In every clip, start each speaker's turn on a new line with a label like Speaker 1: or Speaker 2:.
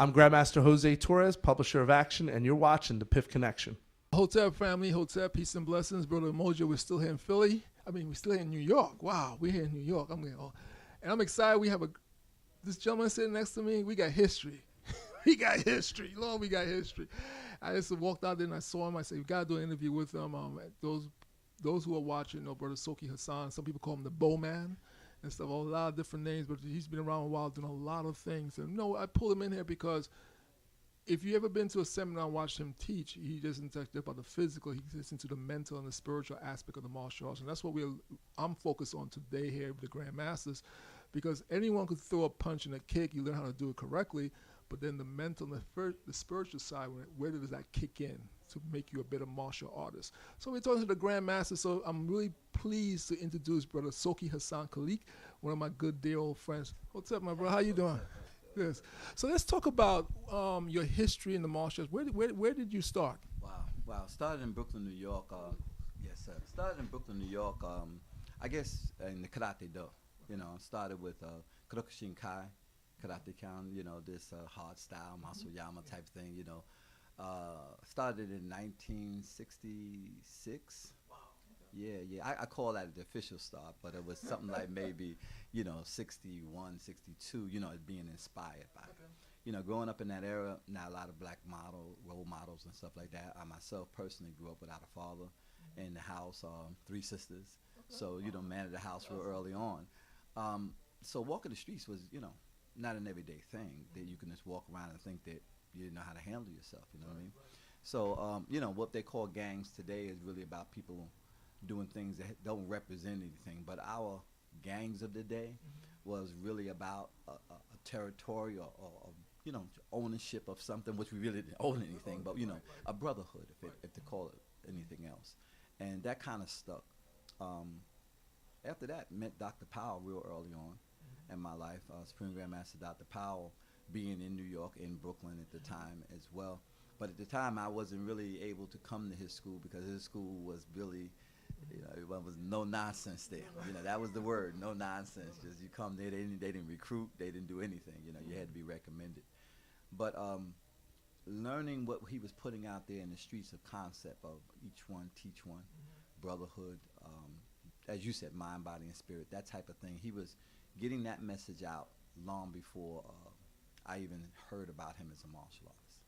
Speaker 1: I'm Grandmaster Jose Torres, publisher of Action, and you're watching the Piff Connection.
Speaker 2: Hotel family, hotel, peace and blessings. Brother UMOJA, we're still here in Philly. We're still here in New York. Wow, we're here in New York. And I'm excited. We have this gentleman sitting next to me. We got history. We got history. Lord, we got history. I just walked out there and I saw him. I said, we got to do an interview with him. Those who are watching know Brother SOKE HAISAN. Some people call him the Bowman and stuff. A lot of different names, but he's been around a while doing a lot of things. And no, I pulled him in here because if you ever been to a seminar and watched him teach, he doesn't talk about the physical. He gets into the mental and the spiritual aspect of the martial arts. And that's what I'm focused on today here with the Grandmasters, because anyone could throw a punch and a kick. You learn how to do it correctly. But then the mental and the spiritual side, where does that kick in to make you a better martial artist? So we're talking to the Grandmaster. So I'm really pleased to introduce Brother SOKE HAISAN KALEAK, one of my good dear old friends. What's up, my brother? How you doing? Yes. So let's talk about your history in the martial arts. Where did you start?
Speaker 3: Wow. Started in Brooklyn, New York. Yes, sir. Started in Brooklyn, New York. I guess in the karate do. Started with Kurokushin Kai, Karate Kan. This hard style, Masuyama type thing. Started in 1966. Yeah. I call that the official start, but it was something like maybe, 61, 62, being inspired by it. Growing up in that era, not a lot of black role models and stuff like that. I myself personally grew up without a father in the house, 3 sisters. So, managed the house real early on. So walking the streets was, not an everyday thing that you can just walk around and think that you didn't know how to handle yourself, you know what I mean? So, what they call gangs today is really about people doing things that don't represent anything, but our gangs of the day was really about a territory or ownership of something, which we really didn't own anything, but a brotherhood, if to call it anything else, and that kind of stuck. After that, met Dr. Powell real early on in my life, Supreme Grandmaster Dr. Powell, being in New York, in Brooklyn at the time as well. But at the time, I wasn't really able to come to his school because his school was really, it was no nonsense there. That was the word, no nonsense. Just you come there, they didn't recruit, they didn't do anything. You had to be recommended. But learning what he was putting out there in the streets of concept of each one, teach one, brotherhood, as you said, mind, body, and spirit, that type of thing. He was getting that message out long before I even heard about him as a martial artist.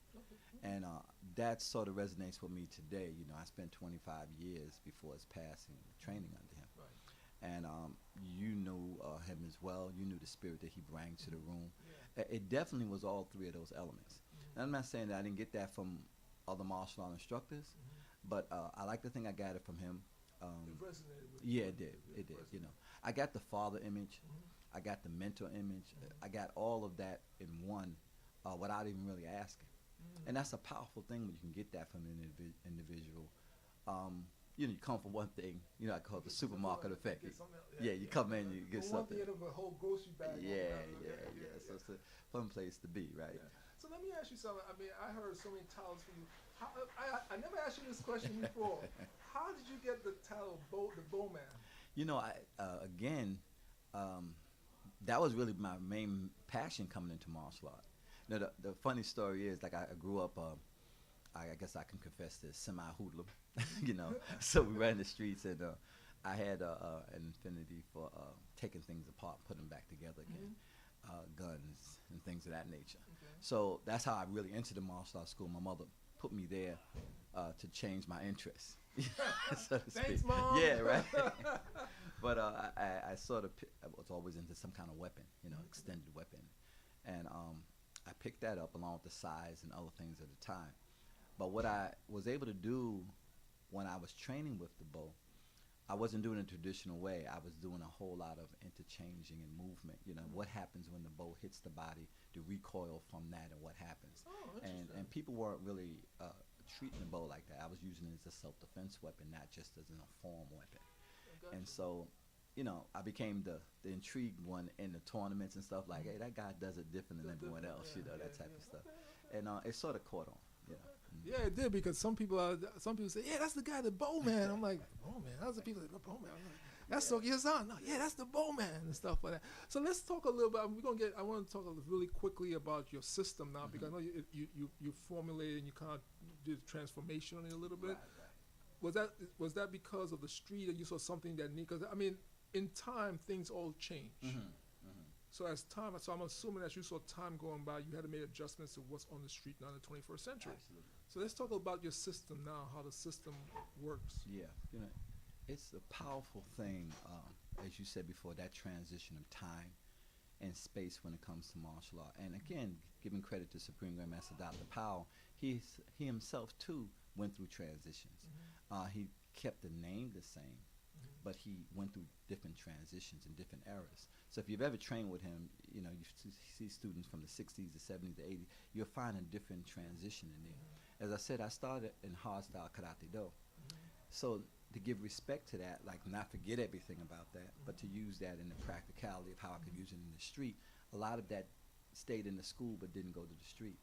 Speaker 3: And that sort of resonates with me today. I spent 25 years before his passing training under him.
Speaker 2: Right.
Speaker 3: And you knew him as well. You knew the spirit that he brought to the room. Yeah. It definitely was all 3 of those elements. And I'm not saying that I didn't get that from other martial art instructors, but I like to think I got it from him.
Speaker 2: It resonated with
Speaker 3: you. Yeah,
Speaker 2: you.
Speaker 3: it did. I got the father image. I got the mentor image. I got all of that in one without even really asking. And that's a powerful thing when you can get that from an individual. You come for one thing, I call it the supermarket effect. Yeah, you come in, you get something.
Speaker 2: One thing of a whole grocery bag.
Speaker 3: Yeah. So it's a fun place to be, right?
Speaker 2: Yeah. So let me ask you something. I heard so many titles for you. I never asked you this question before. How did you get the title, the Bowman?
Speaker 3: That was really my main passion coming into martial art. The funny story is, like, I grew up, I guess I can confess this, semi-hoodlum, So we ran the streets, and I had an affinity for taking things apart, putting them back together again, guns and things of that nature. Okay. So that's how I really entered the martial arts school. My mother put me there to change my interests, so to speak.
Speaker 2: Thanks, Mom.
Speaker 3: Yeah, right. But I was always into some kind of weapon, extended weapon, and I picked that up along with the size and other things at the time. But what I was able to do when I was training with the bow, I wasn't doing it a traditional way. I was doing a whole lot of interchanging and movement. What happens when the bow hits the body, the recoil from that, and what happens.
Speaker 2: Oh,
Speaker 3: and people weren't really treating the bow like that. I was using it as a self-defense weapon, not just as an informed weapon.
Speaker 2: Gotcha.
Speaker 3: And so, I became the intrigued one in the tournaments and stuff, like, hey, that guy does it different than everyone else, that type of stuff. Okay. And it sort of caught on.
Speaker 2: Yeah, it did, because some people say, yeah, that's the guy, the Bowman. I'm like, Bowman? How's the people say, the Bowman? That's SOKE HAISAN. No, yeah, that's the bowman and stuff like that. So let's talk a little bit. I want to talk really quickly about your system now, because I know you formulated and you kind of did transformation on it a little bit. Was that because of the street, and you saw something that needed? Because I mean, in time things all change. So so I'm assuming as you saw time going by, you had to make adjustments to what's on the street now in the 21st century.
Speaker 3: Absolutely.
Speaker 2: So let's talk about your system now, how the system works.
Speaker 3: Yeah, it's a powerful thing, as you said before, that transition of time and space when it comes to martial art. And again, giving credit to Supreme Grandmaster Dr. Powell, he himself too went through transitions. He kept the name the same, but he went through different transitions and different eras. So if you've ever trained with him, you see students from the 60s, the 70s, the 80s, you'll find a different transition in there. As I said, I started in hardstyle karate do. So to give respect to that, like not forget everything about that, but to use that in the practicality of how I could use it in the street, a lot of that stayed in the school but didn't go to the street.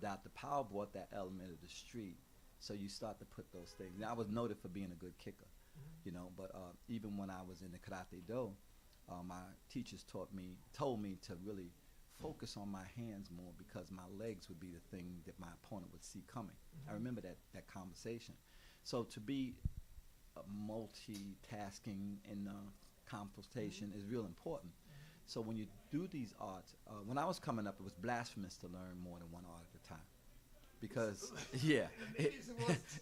Speaker 3: Dr. Powell brought that element of the street, so you start to put those things. Now, I was noted for being a good kicker, but even when I was in the karate do, my teachers told me to really focus on my hands more, because my legs would be the thing that my opponent would see coming. I remember that conversation. So to be multitasking in confrontation is real important. So when you do these arts, when I was coming up, it was blasphemous to learn more than one art at a time, because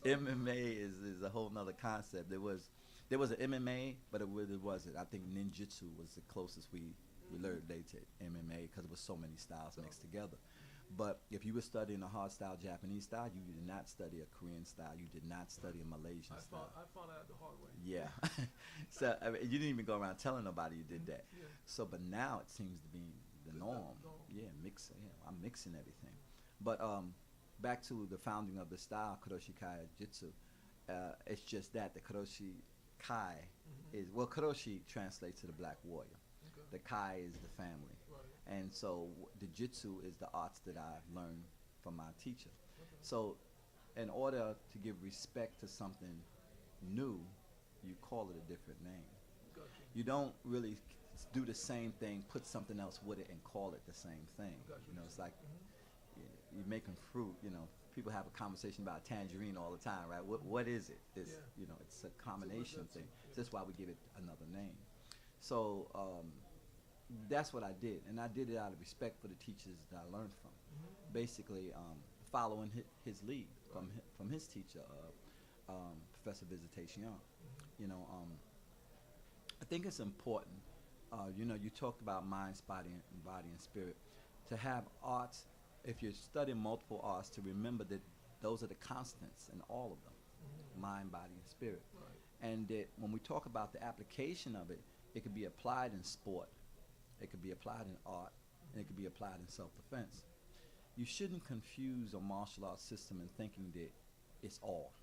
Speaker 3: MMA is a whole nother concept. There was an MMA, but it really wasn't. I think ninjutsu was the closest we learned to MMA, because it was so many styles mixed together. But if you were studying a hard style Japanese style, you did not study a Korean style. You did not study a Malaysian style.
Speaker 2: I found out the hard way.
Speaker 3: Yeah. So I mean, you didn't even go around telling nobody you did that. So, but now it seems to be the norm. Yeah, mixing. Yeah, I'm mixing everything. But back to the founding of the style, Karoshi Kai Jitsu. It's just that the Karoshi Kai is, well, Karoshi translates to the black warrior. The Kai is the family. And so the Jitsu is the arts that I've learned from my teacher. So in order to give respect to something new, you call it a different name. You don't really do the same thing, put something else with it, and call it the same thing. It's like you're making fruit. People have a conversation about tangerine all the time, right? What is it? It's it's a combination thing. So that's why we give it another name. So that's what I did, and I did it out of respect for the teachers that I learned from. Basically, following his lead from his teacher, Professor Visitation. I think it's important. You talked about mind, body, and spirit. To have arts, if you're studying multiple arts, to remember that those are the constants in all of them, mind, body, and spirit. And that when we talk about the application of it, it could be applied in sport, it could be applied in art, and it could be applied in self-defense. You shouldn't confuse a martial arts system in thinking that it's all.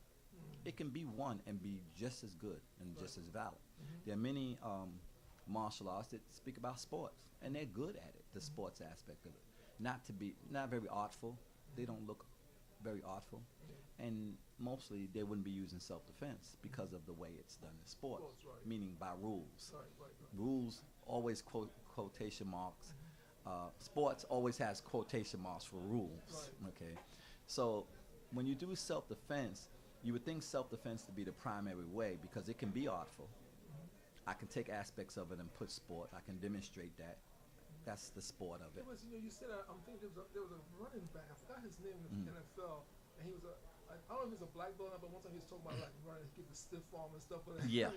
Speaker 3: It can be one and be just as good and just as valid. There are many martial arts that speak about sports, and they're good at it, the sports aspect of it. Not very artful. They don't look very artful. And mostly they wouldn't be using self-defense because of the way it's done in sports, meaning by rules. Rules always quotation marks. Sports always has quotation marks for rules. Okay, so when you do self-defense, you would think self-defense to be the primary way, because it can be artful. I can take aspects of it and put sport. I can demonstrate that. That's the sport of it.
Speaker 2: You said, I'm thinking there was a running back. I forgot his name in the NFL, and he was I don't know if he's a black belt, but one time he was talking about like running, get the stiff arm and stuff. But
Speaker 3: yeah.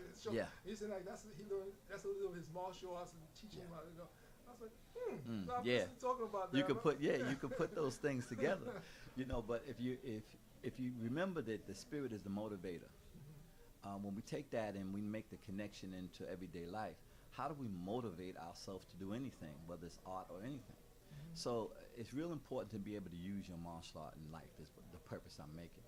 Speaker 2: He said like that's a little of his martial arts and teaching him how to go. I was like, so I'm
Speaker 3: yeah.
Speaker 2: talking about that.
Speaker 3: You could put those things together, But if you remember that the spirit is the motivator, when we take that and we make the connection into everyday life, how do we motivate ourselves to do anything, whether it's art or anything? So it's real important to be able to use your martial art in life. Is the purpose I'm making.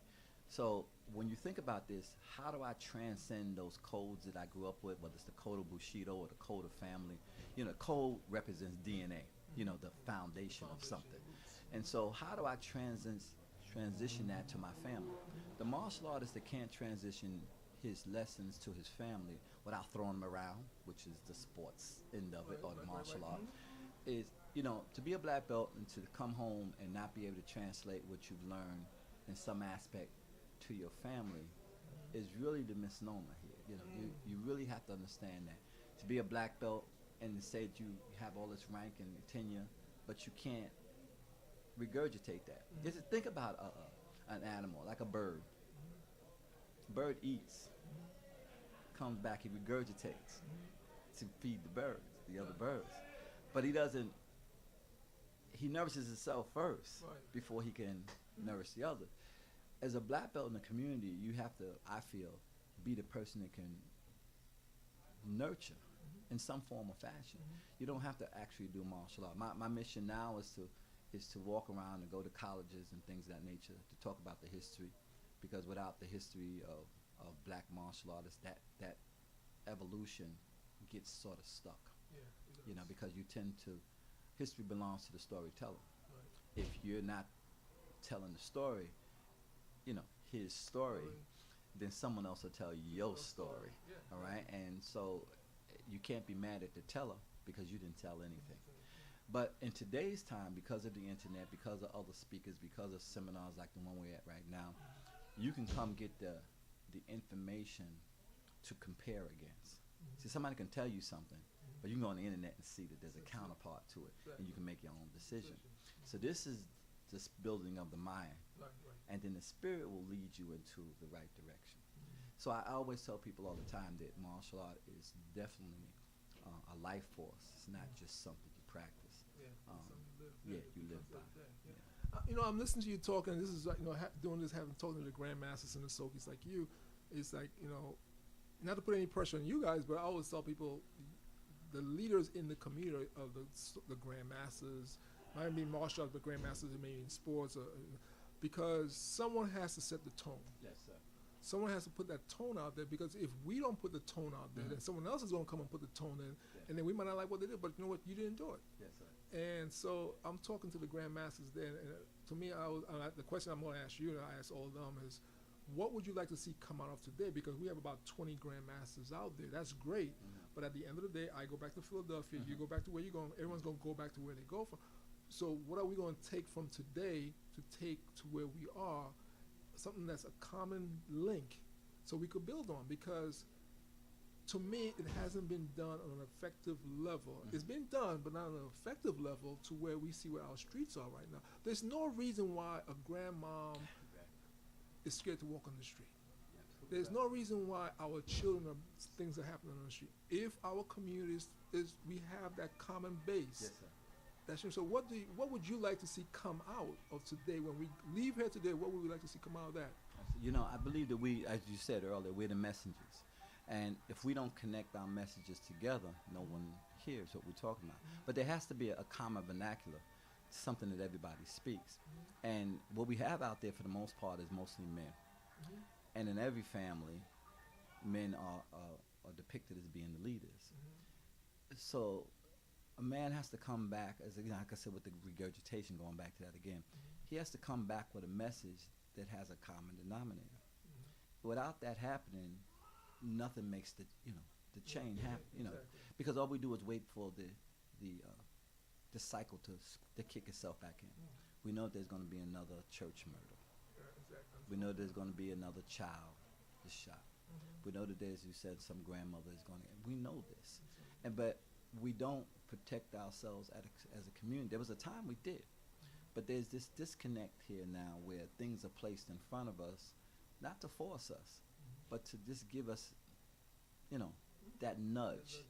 Speaker 3: So when you think about this, how do I transcend those codes that I grew up with, whether it's the code of Bushido or the code of family? Code represents DNA, the foundation of something. And so how do I transition that to my family? The martial artist that can't transition his lessons to his family without throwing them around, which is the sports end of it, or the martial art,
Speaker 2: Mhm.
Speaker 3: is, you know, to be a black belt and to come home and not be able to translate what you've learned in some aspect to your family is really the misnomer here. You know, you really have to understand that. To be a black belt and to say that you have all this rank and tenure, but you can't regurgitate that. Just think about an animal, like a bird. Bird eats, comes back, he regurgitates to feed the birds, the other birds. But he doesn't, he nourishes himself first
Speaker 2: Right.
Speaker 3: before he can nourish the other. As a black belt in the community, you have to, I feel, be the person that can nurture in some form or fashion. You don't have to actually do martial art. My mission now is to walk around and go to colleges and things of that nature to talk about the history, because without the history of black martial artists, that evolution gets sort of stuck.
Speaker 2: Yeah, it
Speaker 3: You know,
Speaker 2: does.
Speaker 3: because you tend to, history belongs to the storyteller.
Speaker 2: Right.
Speaker 3: If you're not telling the story, you know, his story, then someone else will tell you your story.
Speaker 2: Yeah.
Speaker 3: All right, and so you can't be mad at the teller because you didn't tell anything. But in today's time, because of the internet, because of other speakers, because of seminars like the one we're at right now, you can come get the information to compare against. See, somebody can tell you something, but you can go on the internet and see that there's a counterpart to it, and you can make your own decision. So this is this building of the mind,
Speaker 2: Right, right.
Speaker 3: and then the spirit will lead you into the right direction. So I always tell people all the time that martial art is definitely a life force. It's not just something you practice.
Speaker 2: Yeah,
Speaker 3: Um,
Speaker 2: something you live,
Speaker 3: yeah,
Speaker 2: it
Speaker 3: you live
Speaker 2: becomes
Speaker 3: by.
Speaker 2: that thing, yeah. You know, I'm listening to you talking. This is like, you know, doing this, having talking to the grandmasters and the SOKEs like you. It's like, you know, not to put any pressure on you guys, but I always tell people, the leaders in the community of the grandmasters, might be martial arts, but grandmasters, maybe in sports, because someone has to set the tone.
Speaker 3: Yes, sir.
Speaker 2: Someone has to put that tone out there, because if we don't put the tone out there, then someone else is going to come and put the tone in, and then we might not like what they did, but you know what, you didn't do it.
Speaker 3: Yes, sir.
Speaker 2: And so I'm talking to the grandmasters then, and to me, the question I'm going to ask you, and I ask all of them, is what would you like to see come out of today? Because we have about 20 grandmasters out there. That's great, but at the end of the day, I go back to Philadelphia, you go back to where you're going, everyone's going to go back to where they go from. So what are we going to take from today to take to where we are, something that's a common link so we could build on? Because to me, it hasn't been done on an effective level. It's been done, but not on an effective level to where we see where our streets are right now. There's no reason why a grandmom is scared to walk on the street. There's no reason why our children things are happening on the street. If our communities we have that common base.
Speaker 3: Yes, sir.
Speaker 2: That's so. What would you like to see come out of today when we leave here today? What would we like to see come out of that?
Speaker 3: You know, I believe that we, as you said earlier, we're the messengers. And if we don't connect our messages together, no one hears what we're talking about. But there has to be a common vernacular, something that everybody speaks. And what we have out there for the most part is mostly men. And in every family, men are depicted as being the leaders. So a man has to come back, as you know, like I said, with the regurgitation, going back to that again, he has to come back with a message that has a common denominator. Without that happening, nothing makes the change happen. You know,
Speaker 2: Exactly.
Speaker 3: because all we do is wait for the cycle to kick itself back in. We know there's going to be another church murder.
Speaker 2: Exactly.
Speaker 3: We know there's going to be another child that's shot. We know that there's, you said, some grandmother is going to. We know this, but we don't protect ourselves as a community. There was a time we did, but there's this disconnect here now where things are placed in front of us, not to force us, but to just give us, that nudge,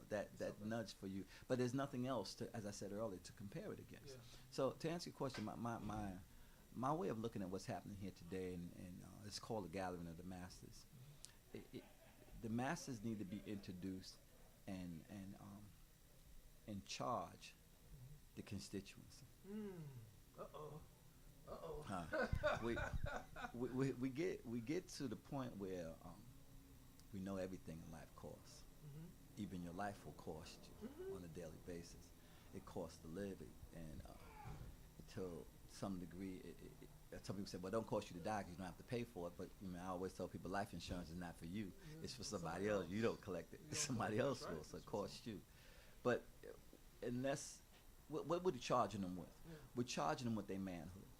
Speaker 3: that nudge for you. But there's nothing else to, as I said earlier, to compare it against.
Speaker 2: Yeah.
Speaker 3: So to answer your question, my way of looking at what's happening here today, and it's called the Gathering of the Masters. The masters need to be introduced and charge the constituency. We get to the point where we know everything in life costs. Even your life will cost you on a daily basis. It costs to live it, and some degree, some people say, well, don't cost you to die because you don't have to pay for it. But I always tell people life insurance is not for you. It's for somebody else. You don't collect it. Somebody else will, so it costs you. But unless, what are we charging them with? We're charging them with their manhood.